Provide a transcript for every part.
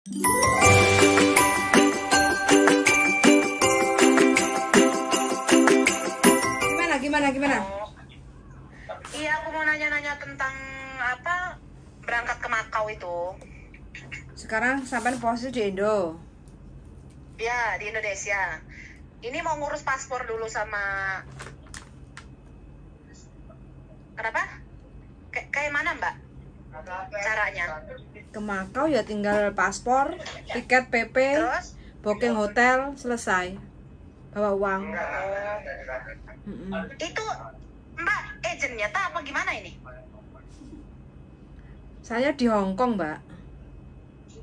Gimana? Iya, aku mau nanya-nanya tentang apa berangkat ke Makau itu. Sekarang sampai posisi di Indo. Ya, di Indonesia. Ini mau ngurus paspor dulu sama kenapa? Kayak mana, Mbak? Caranya? Ke Makau ya tinggal paspor, tiket PP, Terus? booking hotel, selesai. Bawa uang. Itu Mbak agentnya tak apa gimana ini? Saya di Hong Kong, Mbak.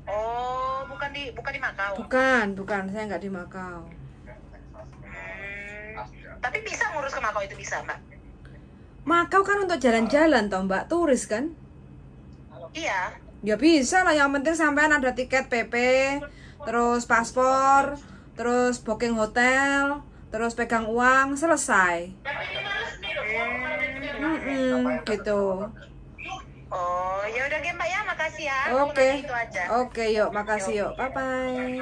Oh, bukan di Makau. Bukan, saya nggak di Makau. Tapi bisa ngurus ke Makau itu bisa, Mbak? Makau kan untuk jalan-jalan toh, Mbak, turis kan? Iya. Ya bisa lah, yang penting sampean ada tiket PP, terus paspor, terus booking hotel, terus pegang uang, selesai. Gitu. Oh, ya udah Mbak ya, makasih ya. Oke. Itu aja. Oke, yuk, makasih yuk. Bye bye.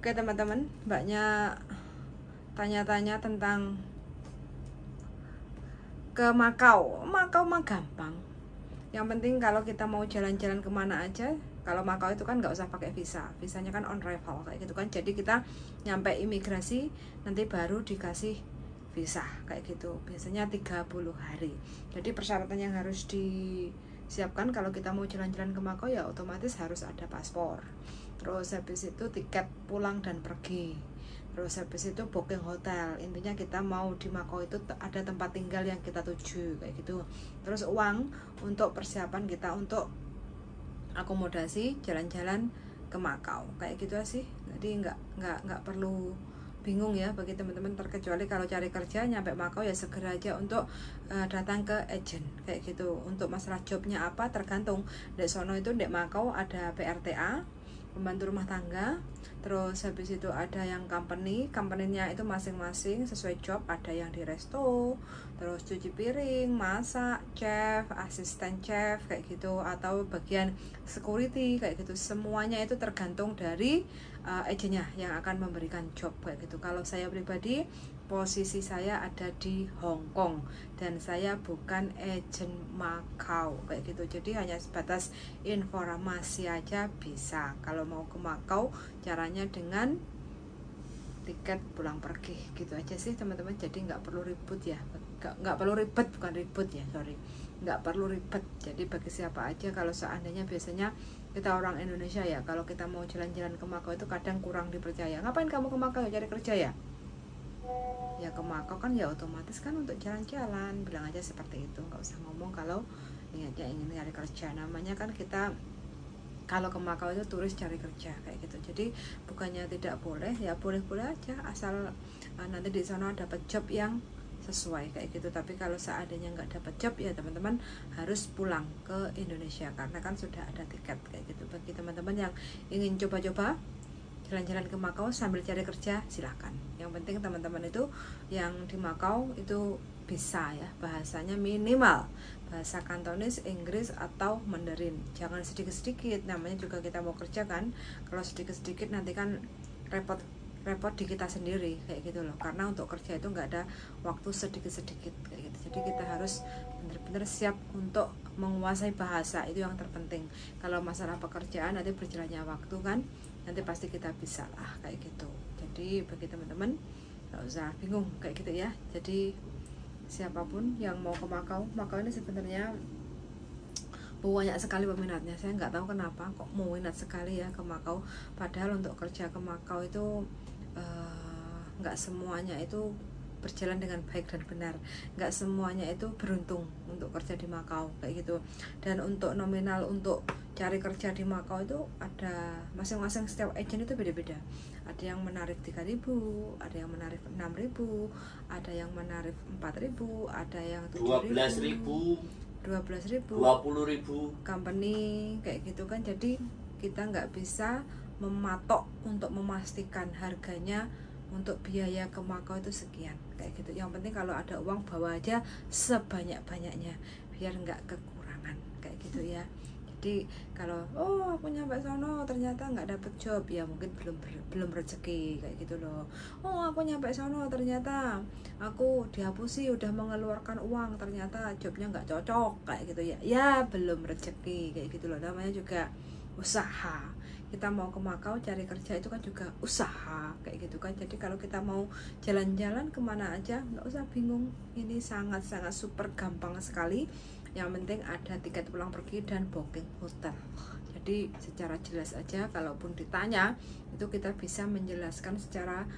Oke, teman-teman, Mbaknya tanya-tanya tentang ke Makau. Makau mah gampang. Yang penting kalau kita mau jalan-jalan kemana aja, kalau Makau itu kan nggak usah pakai visa, visanya kan on arrival kayak gitu kan. Jadi kita nyampe imigrasi nanti baru dikasih visa kayak gitu. Biasanya 30 hari. Jadi persyaratan yang harus disiapkan kalau kita mau jalan-jalan ke Makau ya otomatis harus ada paspor. Terus habis itu tiket pulang dan pergi. Terus habis itu booking hotel. Intinya kita mau di Makau itu ada tempat tinggal yang kita tuju kayak gitu. Terus uang untuk persiapan kita untuk akomodasi jalan-jalan ke Makau kayak gitu sih. Jadi nggak perlu bingung ya bagi teman-teman, terkecuali kalau cari kerja nyampe Makau ya segera aja untuk datang ke agent kayak gitu. Untuk masalah jobnya apa tergantung. Di sono itu di Makau ada PRTA, pembantu rumah tangga. Terus habis itu ada yang company-nya itu masing-masing sesuai job. Ada yang di resto, terus cuci piring, masak, chef, asisten chef kayak gitu, atau bagian security kayak gitu. Semuanya itu tergantung dari agennya yang akan memberikan job kayak gitu. Kalau saya pribadi, posisi saya ada di Hong Kong dan saya bukan agent Makau kayak gitu. Jadi hanya sebatas informasi aja bisa. Kalau mau ke Makau caranya dengan tiket pulang pergi gitu aja sih teman-teman. Jadi nggak perlu ribut ya, nggak perlu ribet, bukan ribut ya, sorry, nggak perlu ribet. Jadi bagi siapa aja, kalau seandainya biasanya kita orang Indonesia ya, kalau kita mau jalan-jalan ke Makau itu kadang kurang dipercaya. Ngapain kamu ke Makau, cari kerja ya? Ya ke Makau kan ya otomatis kan untuk jalan-jalan, bilang aja seperti itu, nggak usah ngomong kalau niatnya ingin cari kerja. Namanya kan kita kalau ke Makau itu turis cari kerja kayak gitu. Jadi bukannya tidak boleh, ya boleh-boleh aja asal nanti di sana dapat job yang sesuai kayak gitu. Tapi kalau seandainya nggak dapat job ya teman-teman harus pulang ke Indonesia karena kan sudah ada tiket kayak gitu. Bagi teman-teman yang ingin coba-coba jalan-jalan ke Makau sambil cari kerja silahkan. Yang penting teman-teman itu yang di Makau itu bisa ya bahasanya, minimal bahasa Kantonis, Inggris atau Mandarin. Jangan sedikit-sedikit, namanya juga kita mau kerja kan. Kalau sedikit-sedikit nanti kan repot di kita sendiri kayak gitu loh. Karena untuk kerja itu nggak ada waktu sedikit-sedikit kayak gitu. Jadi kita harus benar-benar siap untuk menguasai bahasa, itu yang terpenting. Kalau masalah pekerjaan nanti berjalannya waktu kan, nanti pasti kita bisa lah kayak gitu. Jadi bagi teman-teman nggak usah bingung kayak gitu ya. Jadi siapapun yang mau ke Makau ini sebenarnya banyak sekali peminatnya. Saya nggak tahu kenapa kok mau minat sekali ya ke Makau. Padahal untuk kerja ke Makau itu nggak semuanya itu berjalan dengan baik dan benar. Nggak semuanya itu beruntung untuk kerja di Makau kayak gitu. Dan untuk nominal untuk cari kerja di Makau itu ada masing-masing, setiap agent itu beda-beda. Ada yang menarik 3.000, ada yang menarik 6.000, ada yang menarik 4.000, ada yang 12.000, 20.000 company kayak gitu kan. Jadi kita nggak bisa mematok untuk memastikan harganya untuk biaya ke Makau itu sekian kayak gitu. Yang penting kalau ada uang bawa aja sebanyak-banyaknya biar nggak kekurangan kayak gitu ya. Jadi kalau aku nyampe sono ternyata nggak dapet job, ya mungkin belum rezeki kayak gitu loh. Aku nyampe sono ternyata aku dihapusi, udah mengeluarkan uang, ternyata jobnya nggak cocok kayak gitu ya belum rezeki kayak gitu loh. Namanya juga usaha. Kita mau ke Makau cari kerja itu kan juga usaha kayak gitu kan. Jadi kalau kita mau jalan-jalan kemana aja nggak usah bingung, ini sangat-sangat super gampang sekali. Yang penting ada tiket pulang pergi dan booking hotel. Jadi secara jelas aja, kalaupun ditanya itu kita bisa menjelaskan secara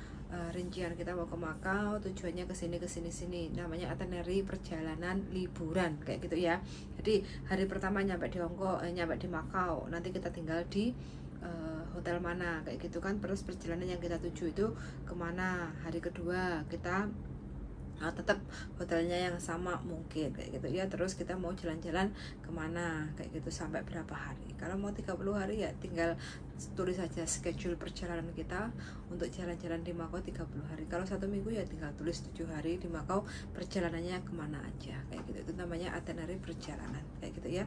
rincian. Kita mau ke Makau, tujuannya ke sini. Namanya itinerary perjalanan liburan kayak gitu ya. Jadi hari pertama nyampe di nyampe di Makau, nanti kita tinggal di hotel mana kayak gitu kan. Terus perjalanan yang kita tuju itu kemana. Hari kedua kita tetap hotelnya yang sama mungkin kayak gitu ya. Terus kita mau jalan-jalan kemana kayak gitu, sampai berapa hari. Kalau mau 30 hari ya tinggal tulis saja schedule perjalanan kita untuk jalan-jalan di Makau 30 hari. Kalau 1 minggu ya tinggal tulis 7 hari di Makau perjalanannya kemana aja kayak gitu. Itu namanya itinerary perjalanan kayak gitu ya.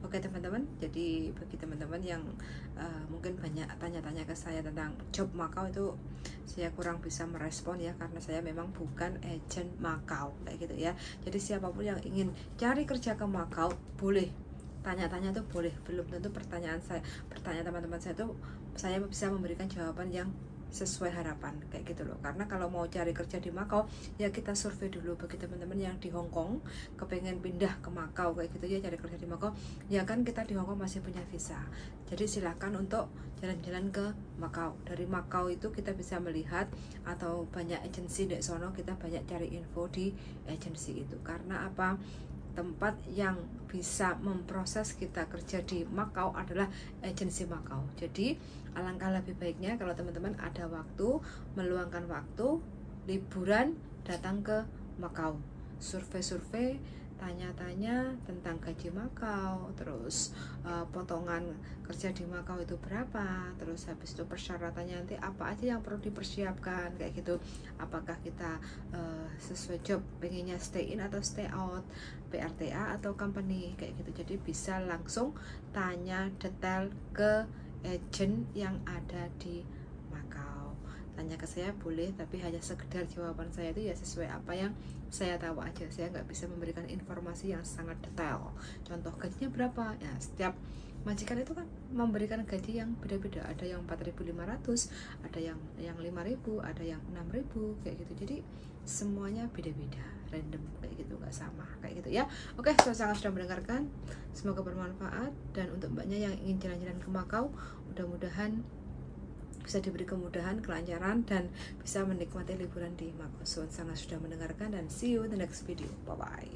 Oke teman-teman, jadi bagi teman-teman yang mungkin banyak tanya-tanya ke saya tentang job Makau, itu saya kurang bisa merespon ya, karena saya memang bukan agent Makau kayak gitu ya. Jadi siapapun yang ingin cari kerja ke Makau boleh tanya-tanya tuh boleh, belum tentu pertanyaan teman-teman saya tuh saya bisa memberikan jawaban yang sesuai harapan kayak gitu loh. Karena kalau mau cari kerja di Makau ya kita survei dulu. Bagi teman-teman yang di Hong Kong kepengen pindah ke Makau kayak gitu ya, cari kerja di Makau ya kan, kita di Hong Kong masih punya visa. Jadi silahkan untuk jalan-jalan ke Makau. Dari Makau itu kita bisa melihat, atau banyak agensi di sono, kita banyak cari info di agensi itu. Karena apa? Tempat yang bisa memproses kita kerja di Makau adalah agensi Makau. Jadi alangkah lebih baiknya kalau teman-teman ada waktu, meluangkan waktu liburan, datang ke Makau, survei-survei, tanya-tanya tentang gaji Makau, terus potongan kerja di Makau itu berapa, terus habis itu persyaratannya nanti apa aja yang perlu dipersiapkan kayak gitu. Apakah kita sesuai job, pengennya stay in atau stay out, PRTA atau company kayak gitu. Jadi bisa langsung tanya detail ke agent yang ada di Makau. Tanya ke saya boleh, tapi hanya sekedar jawaban saya itu ya sesuai apa yang saya tahu aja. Saya nggak bisa memberikan informasi yang sangat detail. Contoh gajinya berapa? Ya setiap majikan itu kan memberikan gaji yang beda-beda. Ada yang 4.500, ada yang 5.000, ada yang 6.000 kayak gitu. Jadi semuanya beda-beda, random kayak gitu, nggak sama kayak gitu ya. Oke, saya sangat sudah mendengarkan, semoga bermanfaat. Dan untuk mbaknya yang ingin jalan-jalan ke Makau, mudah-mudahan bisa diberi kemudahan, kelancaran, dan bisa menikmati liburan di Makau. Sangat sudah mendengarkan, dan see you in the next video. Bye bye.